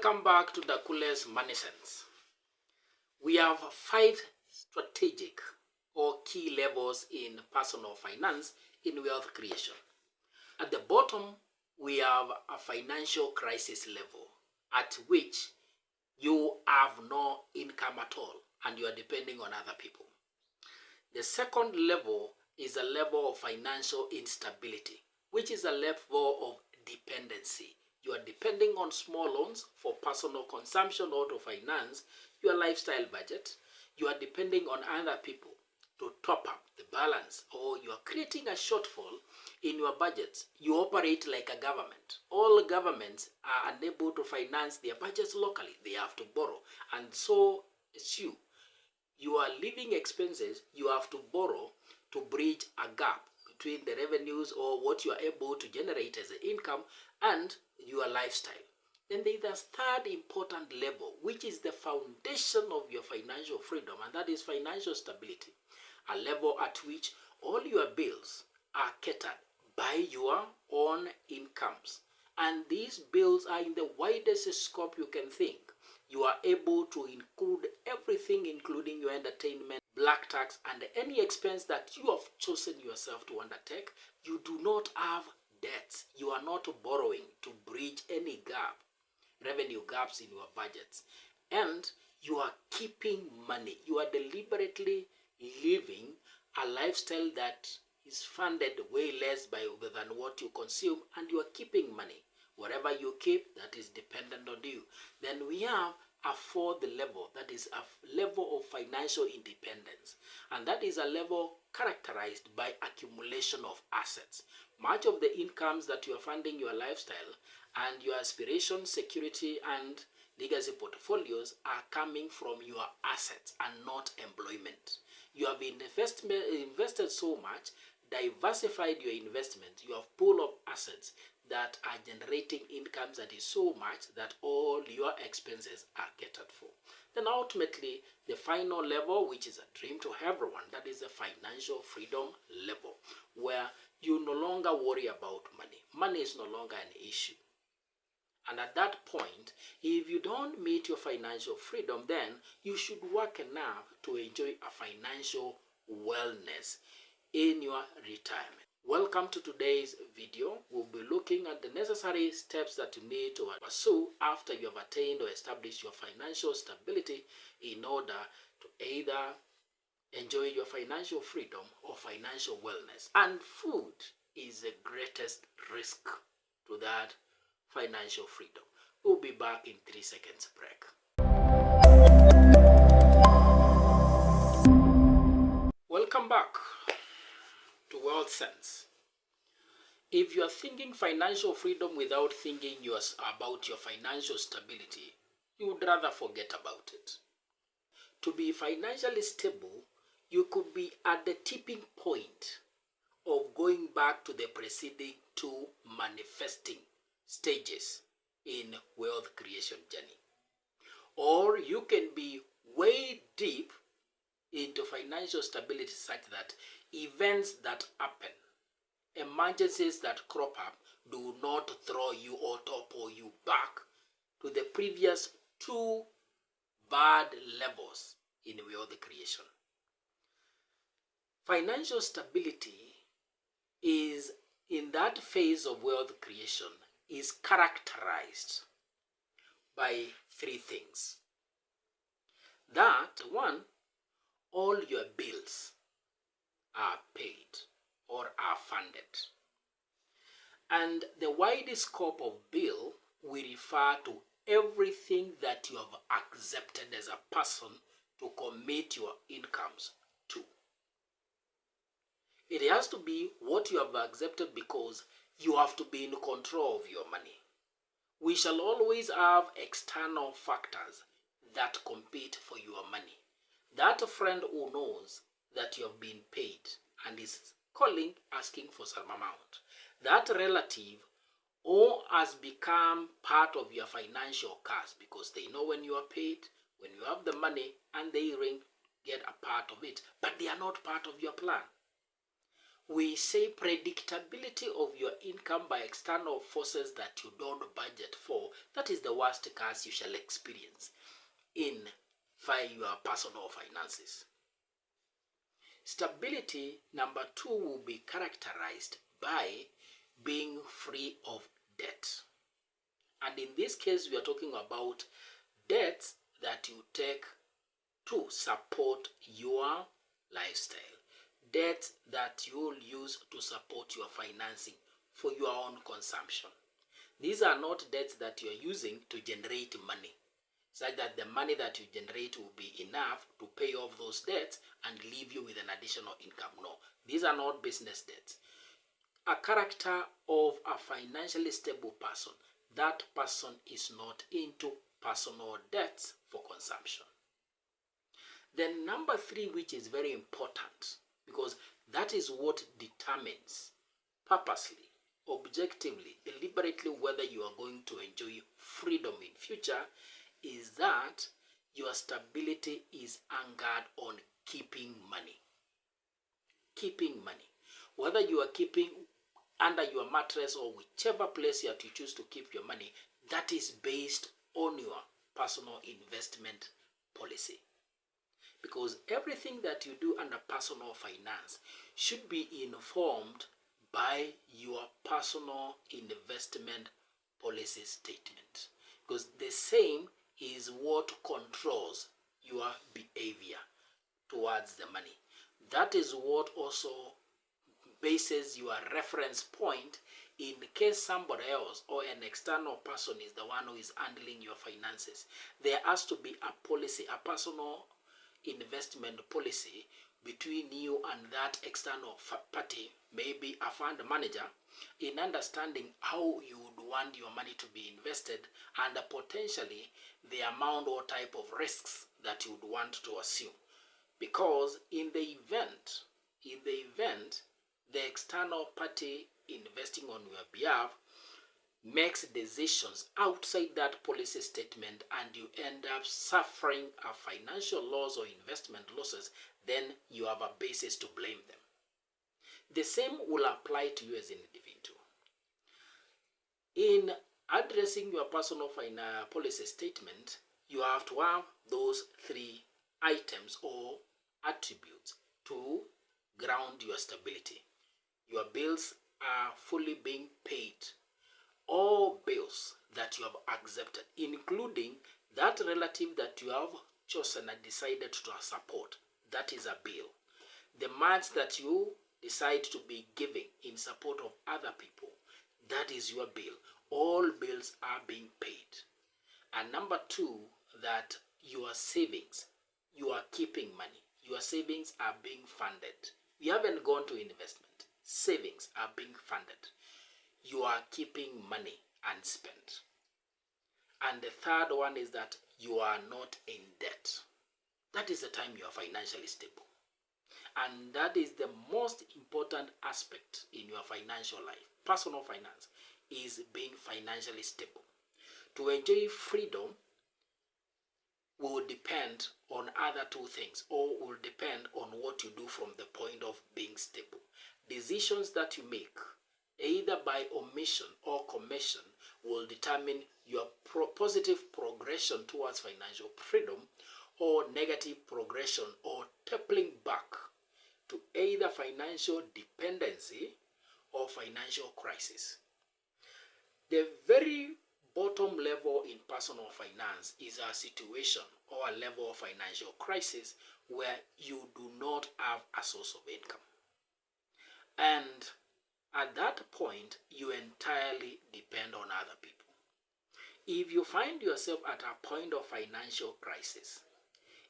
Welcome back to the coolest money sense. We have 5 strategic or key levels in personal finance in wealth creation. At the bottom, we have a financial crisis level at which you have no income at all and you are depending on other people. The second level is a level of financial instability, which is a level of dependency. You are depending on small loans for personal consumption or to finance your lifestyle budget. You are depending on other people to top up the balance, or you are creating a shortfall in your budgets. You operate like a government. All governments are unable to finance their budgets locally. They have to borrow. And so it's you. Your living expenses, you have to borrow to bridge a gap between the revenues or what you are able to generate as an income and your lifestyle. Then there is a third important level, which is the foundation of your financial freedom, and that is financial stability. A level at which all your bills are catered by your own incomes. And these bills are in the widest scope you can think. You are able to include everything, including your entertainment, black tax, and any expense that you have chosen yourself to undertake. You do not have debts. You are not borrowing to bridge any gap, revenue gaps in your budgets. And you are keeping money. You are deliberately living a lifestyle that is funded way less than what you consume, and you are keeping money. Whatever you keep, that is dependent on you. Then we have a fourth level, that is a level of financial independence. And that is a level characterized by accumulation of assets. Much of the incomes that you are funding your lifestyle and your aspiration, security, and legacy portfolios are coming from your assets and not employment. You have invested so much, diversified your investment, you have pulled up assets that are generating incomes that is so much that all your expenses are catered for. Then ultimately, the final level, which is a dream to everyone, that is the financial freedom level, where you no longer worry about money. Money is no longer an issue. And at that point, if you don't meet your financial freedom, then you should work enough to enjoy a financial wellness in your retirement. Welcome to today's video. We'll be looking at the necessary steps that you need to pursue after you have attained or established your financial stability in order to either enjoy your financial freedom or financial wellness. And food is the greatest risk to that financial freedom. We'll be back in 3 seconds break. Welcome back to World Sense. If you are thinking financial freedom without thinking about your financial stability, you would rather forget about it. To be financially stable, you could be at the tipping point of going back to the preceding 2 manifesting stages in wealth creation journey. Or you can be way deep into financial stability such that events that happen, emergencies that crop up, do not throw you or topple you back to the previous 2 bad levels in wealth creation. Financial stability is, in that phase of wealth creation, is characterized by 3 things. That, 1, all your bills are paid or are funded. And the widest scope of bill, we refer to everything that you have accepted as a person to commit your incomes to. It has to be what you have accepted because you have to be in control of your money. We shall always have external factors that compete for your money. That friend who knows that you have been paid and is calling asking for some amount. That relative or has become part of your financial cast because they know when you are paid, when you have the money, and they get a part of it, but they are not part of your plan. We say predictability of your income by external forces that you don't budget for. That is the worst curse you shall experience in your personal finances. Stability, number 2, will be characterized by being free of debt. And in this case, we are talking about debts that you take to support your lifestyle. Debts that you'll use to support your financing for your own consumption. These are not debts that you're using to generate money, such that the money that you generate will be enough to pay off those debts and leave you with an additional income. No, these are not business debts. A character of a financially stable person, that person is not into personal debts for consumption. Then number 3, which is very important, because that is what determines purposely, objectively, deliberately whether you are going to enjoy freedom in future, is that your stability is anchored on keeping money. Keeping money. Whether you are keeping under your mattress or whichever place you choose to keep your money, that is based on your personal investment policy. Because everything that you do under personal finance should be informed by your personal investment policy statement. Because the same is what controls your behavior towards the money. That is what also bases your reference point in case somebody else or an external person is the one who is handling your finances. There has to be a policy, a personal investment policy between you and that external party, maybe a fund manager, in understanding how you would want your money to be invested and potentially the amount or type of risks that you would want to assume. Because in the event the external party investing on your behalf makes decisions outside that policy statement and you end up suffering a financial loss or investment losses, then you have a basis to blame them. The same will apply to you as an individual. In addressing your personal policy statement, you have to have those 3 items or attributes to ground your stability. Your bills are fully being paid. All bills that you have accepted, including that relative that you have chosen and decided to support, that is a bill. The much that you decide to be giving in support of other people, that is your bill. All bills are being paid. And number 2, that your savings, you are keeping money. Your savings are being funded. You haven't gone to investment. Savings are being funded. You are keeping money unspent. And the third one is that you are not in debt. That is the time you are financially stable. And that is the most important aspect in your financial life. Personal finance is being financially stable. To enjoy freedom will depend on other 2 things, or will depend on what you do from the point of being stable. Decisions that you make, either by omission or commission, will determine your positive progression towards financial freedom or negative progression or toppling back to either financial dependency or financial crisis. The very bottom level in personal finance is a situation or a level of financial crisis where you do not have a source of income. And at that point, you entirely depend on other people. If you find yourself at a point of financial crisis,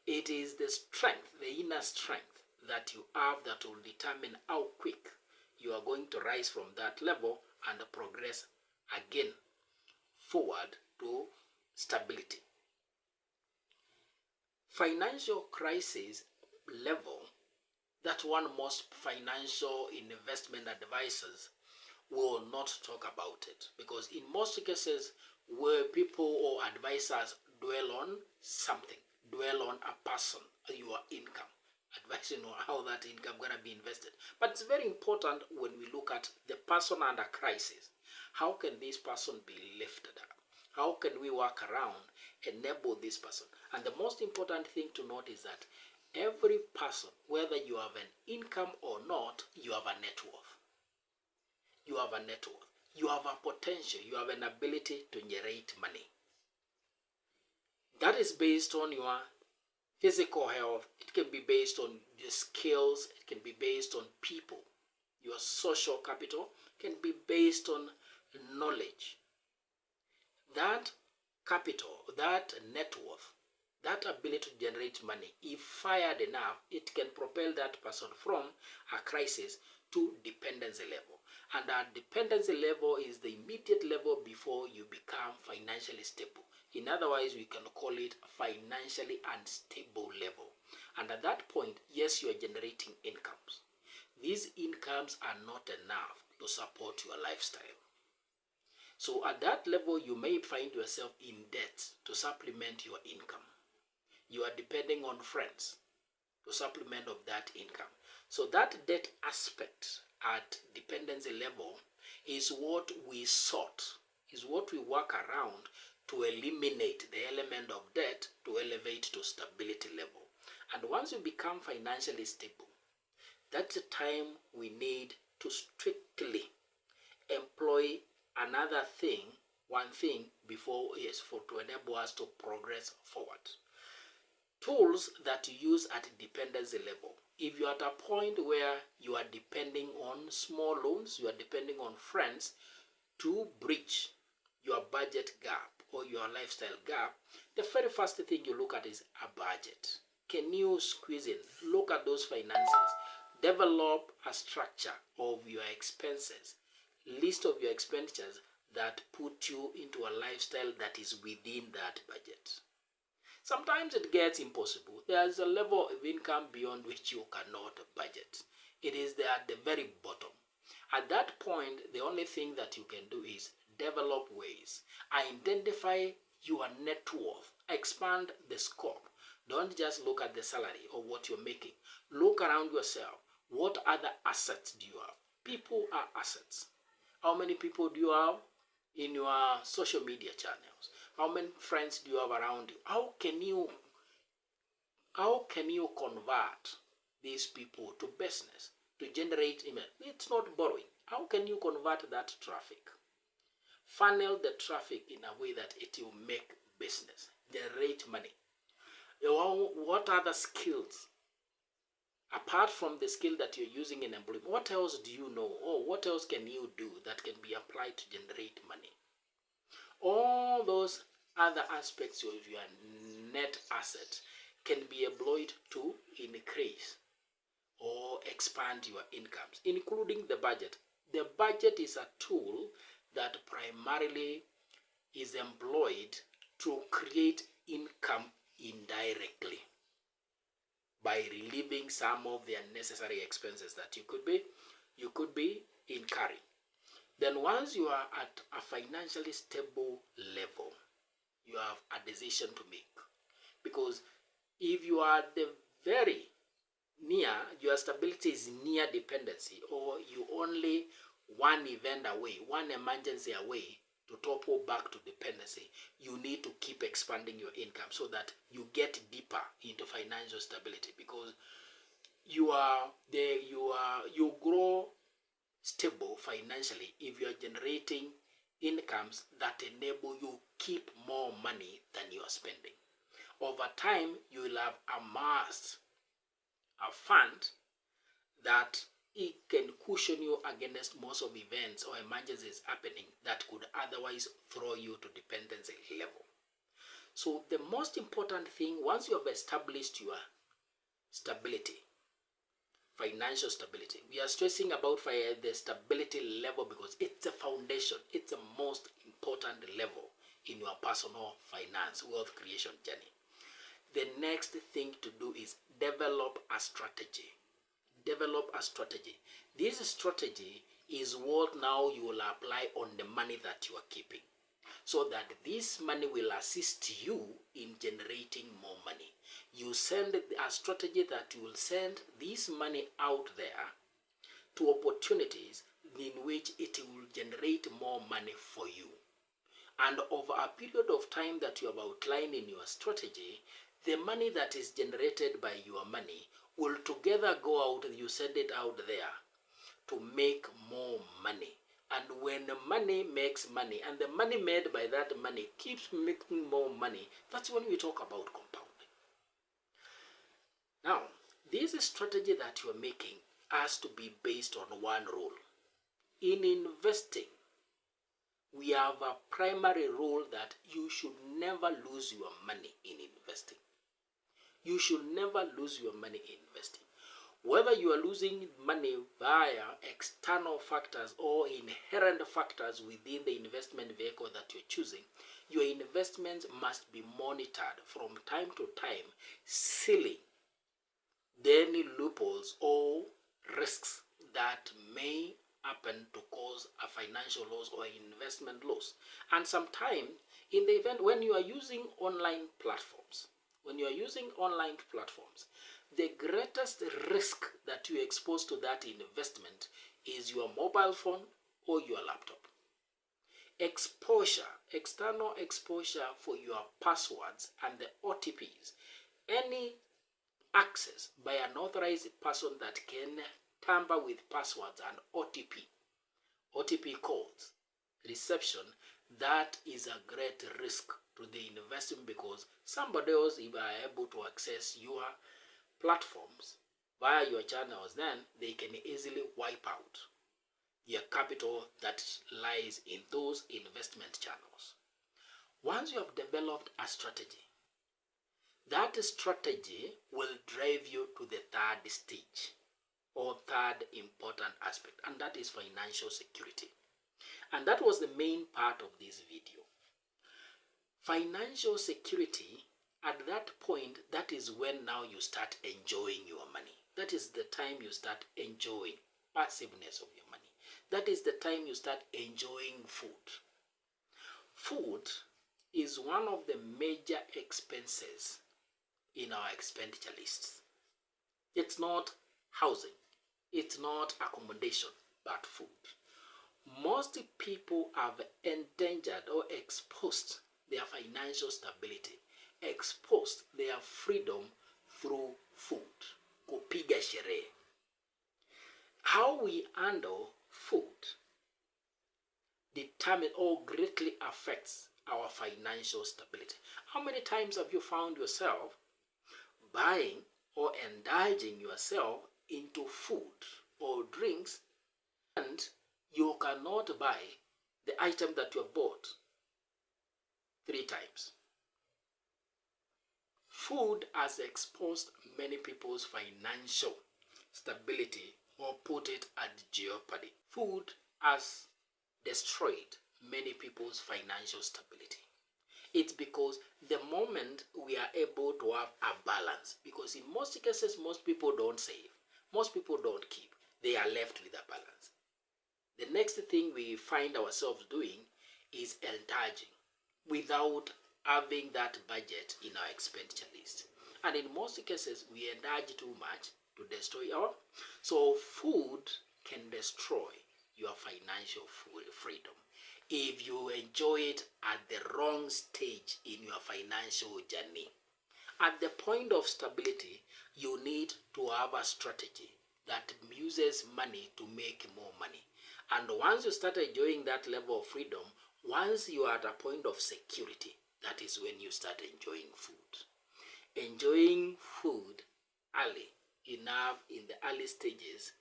it is the strength, the inner strength that you have that will determine how quick you are going to rise from that level and progress again forward to stability. Financial crisis level, that one most financial investment advisors will not talk about it, because in most cases where people or advisors dwell on something, dwell on a person, your income, advising on how that income gonna be invested. But it's very important when we look at the person under crisis. How can this person be lifted up? How can we work around, enable this person? And the most important thing to note is that every person, whether you have an income or not, you have a net worth. You have a net worth. You have a potential. You have an ability to generate money. That is based on your physical health. It can be based on your skills. It can be based on people. Your social capital can be based on knowledge. That capital, that net worth, that ability to generate money, if fired enough, it can propel that person from a crisis to dependency level. And that dependency level is the immediate level before you become financially stable. In other words, we can call it financially unstable level. And at that point, yes, you are generating incomes. These incomes are not enough to support your lifestyle. So at that level, you may find yourself in debt to supplement your income. You are depending on friends to supplement of that income. So that debt aspect at dependency level is what we sought, is what we work around to eliminate the element of debt to elevate to stability level. And once you become financially stable, that's the time we need to strictly employ another thing, one thing before, yes, to enable us to progress forward. Tools that you use at dependency level. If you're at a point where you are depending on small loans, you are depending on friends to bridge your budget gap or your lifestyle gap, the very first thing you look at is a budget. Can you squeeze in? Look at those finances. Develop a structure of your expenses, list of your expenditures that put you into a lifestyle that is within that budget. Sometimes it gets impossible. There's a level of income beyond which you cannot budget. It is there at the very bottom. At that point, the only thing that you can do is develop ways. Identify your net worth. Expand the scope. Don't just look at the salary or what you're making. Look around yourself. What other assets do you have? People are assets. How many people do you have in your social media channels? How many friends do you have around you? How can you convert these people to business, to generate email? It's not borrowing. How can you convert that traffic? Funnel the traffic in a way that it will make business, generate money. What other skills, apart from the skill that you're using in employment, what else do you know, or what else can you do that can be applied to generate money? All those other aspects of your net asset can be employed to increase or expand your incomes, including the budget. The budget is a tool that primarily is employed to create income indirectly by relieving some of the unnecessary expenses that you could be incurring. Then once you are at a financially stable level, you have a decision to make. Because if you are the very near, your stability is near dependency, or you only one event away, one emergency away to topple back to dependency, you need to keep expanding your income so that you get deeper into financial stability, because you grow stable financially if you are generating incomes that enable you keep more money than you are spending. Over time, you will have amassed a fund that it can cushion you against most of events or emergencies happening that could otherwise throw you to dependency level. So the most important thing, once you have established your stability, financial stability, we are stressing about the stability level because it's the foundation, it's the most important level in your personal finance wealth creation journey. The next thing to do is develop a strategy. Develop a strategy. This strategy is what now you will apply on the money that you are keeping. so that this money will assist you in generating more money. You send a strategy that you will send this money out there to opportunities in which it will generate more money for you. And over a period of time that you have outlined in your strategy, the money that is generated by your money will together go out, you send it out there to make more money. And when money makes money, and the money made by that money keeps making more money, that's when we talk about compounding. Now, this strategy that you are making has to be based on one rule. In investing, we have a primary rule that you should never lose your money in investing. You should never lose your money in investing. Whether you are losing money via external factors or inherent factors within the investment vehicle that you're choosing, your investments must be monitored from time to time, sealing any loopholes or risks that may happen to cause a financial loss or investment loss. And sometimes in the event when you are using online platforms, the greatest risk that you expose to that investment is your mobile phone or your laptop. Exposure, external exposure for your passwords and the OTPs, any access by an authorized person that can tamper with passwords and OTP codes, reception, that is a great risk to the investment, because somebody else, if are able to access your platforms via your channels, then they can easily wipe out your capital that lies in those investment channels. Once you have developed a strategy, that strategy will drive you to the third stage or third important aspect, and that is financial security. And that was the main part of this video. Financial security, at that point, that is when now you start enjoying your money. That is the time you start enjoying passiveness of your money. That is the time you start enjoying food. Food is one of the major expenses in our expenditure lists. It's not housing, it's not accommodation, but food. Most people have endangered or exposed their financial stability, exposed their freedom through food. Kupiga sherehe. How we handle food determines or greatly affects our financial stability. How many times have you found yourself buying or indulging yourself into food or drinks, and you cannot buy the item that you have bought 3 times? Food has exposed many people's financial stability or put it at jeopardy. Food has destroyed many people's financial stability. It's because the moment we are able to have a balance, because in most cases, most people don't save, most people don't keep, they are left with a balance. The next thing we find ourselves doing is indulging without having that budget in our expenditure list. And in most cases, we indulge too much to destroy our. So food can destroy your financial freedom if you enjoy it at the wrong stage in your financial journey. At the point of stability, you need to have a strategy that uses money to make more money. And once you start enjoying that level of freedom, once you are at a point of security, that is when you start enjoying food. Enjoying food early enough in the early stages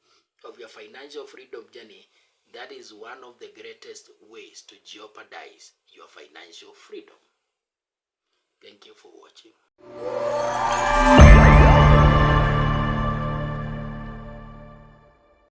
of your financial freedom journey, that is one of the greatest ways to jeopardize your financial freedom. Thank you for watching.